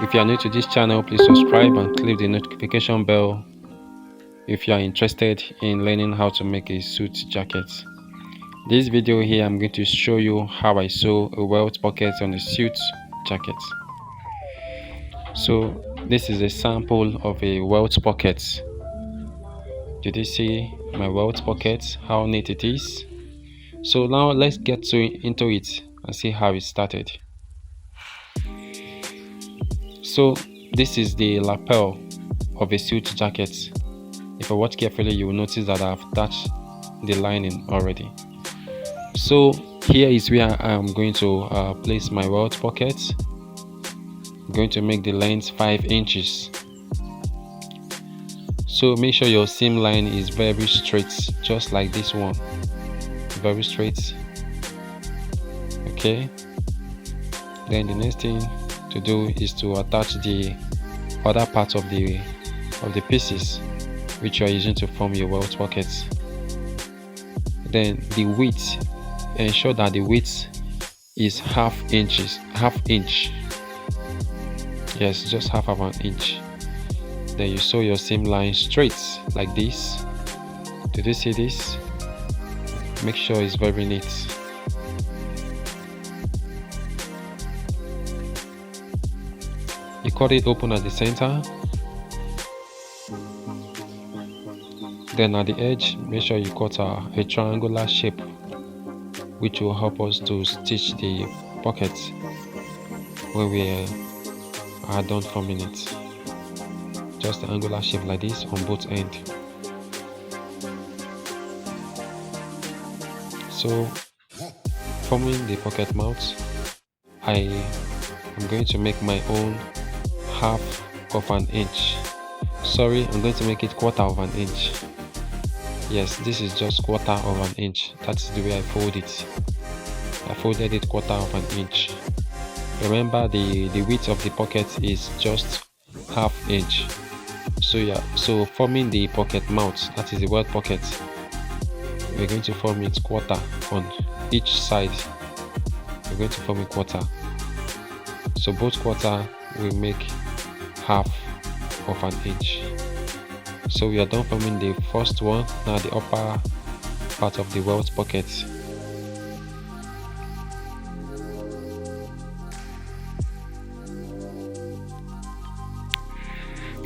If you are new to this channel, please subscribe and click the notification bell if you are interested in learning how to make a suit jacket. This video here, I'm going to show you how I sew a welt pocket on a suit jacket. So this is a sample of a welt pocket. Did you see my welt pocket, how neat it is? So now let's get into it and see how it started. So this is the lapel of a suit jacket. If I watch carefully, you will notice that I've attached the lining already. So here is where I'm going to place my welt pocket. I'm going to make the length 5 inches. So make sure your seam line is very straight, just like this one, very straight. Okay, then the next thing to do is to attach the other part of the pieces which you are using to form your welt pocket. Then the width, ensure that the width is half inch. Yes, just half of an inch. Then you sew your seam line straight like this. Did you see this? Make sure it's very neat. You cut it open at the center. Then at the edge, make sure you cut a triangular shape, which will help us to stitch the pocket when we are done forming it. Just an angular shape like this on both ends. So forming the pocket mouth, I am going to make my own half of an inch. Sorry, I'm going to make it quarter of an inch. Yes, this is just quarter of an inch. That's the way I fold it. I folded it quarter of an inch. Remember, the width of the pocket is just half inch. So yeah, so forming the pocket mouth, that is the welt pocket, we're going to form it quarter on each side. We're going to form a quarter. So both quarter will make half of an inch. So we are done forming the first one. Now the upper part of the welt pocket.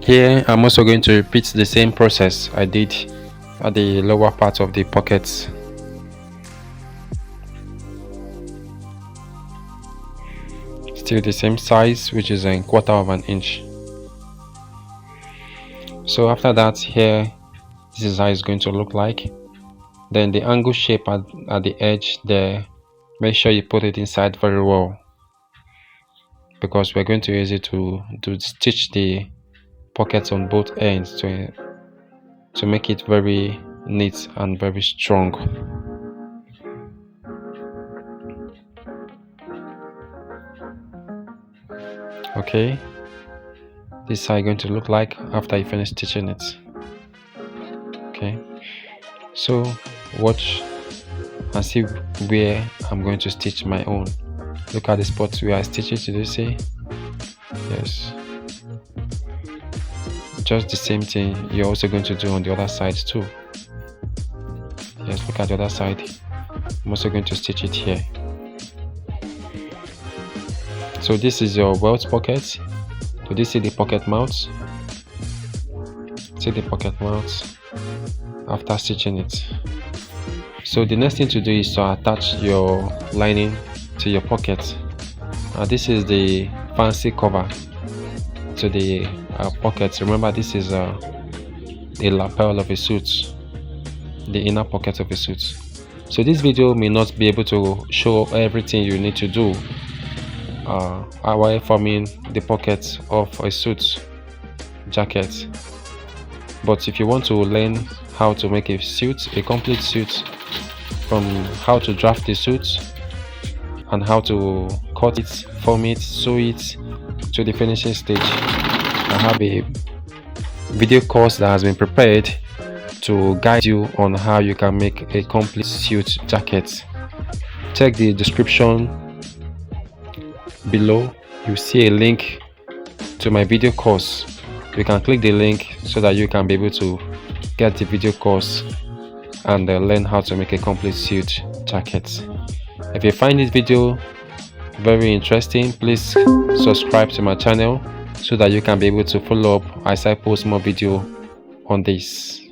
Here I'm also going to repeat the same process I did at the lower part of the pockets. Still the same size, which is a quarter of an inch. So after that, here, this is how it's going to look like. Then the angle shape at the edge there, make sure you put it inside very well, because we're going to use it to stitch the pockets on both ends to make it very neat and very strong. Okay, this is how it's going to look like after you finish stitching it. Okay, so watch and see where I'm going to stitch my own. Look at the spots where I stitch it. Did you see? Yes, just the same thing you're also going to do on the other side too. Yes, look at the other side. I'm also going to stitch it here. So this is your welt pocket. So this is the pocket mouth. See the pocket mouth after stitching it. So the next thing to do is to attach your lining to your pocket. This is the fancy cover to the pocket. Remember, this is the lapel of a suit, the inner pocket of a suit. So this video may not be able to show everything you need to do while forming the pocket of a suit jacket. But if you want to learn how to make a suit, a complete suit, from how to draft the suit and how to cut it, form it, sew it to the finishing stage, I have a video course that has been prepared to guide you on how you can make a complete suit jacket. Check the description below. You see a link to my video course, you can click the link so that you can be able to get the video course and learn how to make a complete suit jacket. If you find this video very interesting, please subscribe to my channel so that you can be able to follow up as I post more video on this.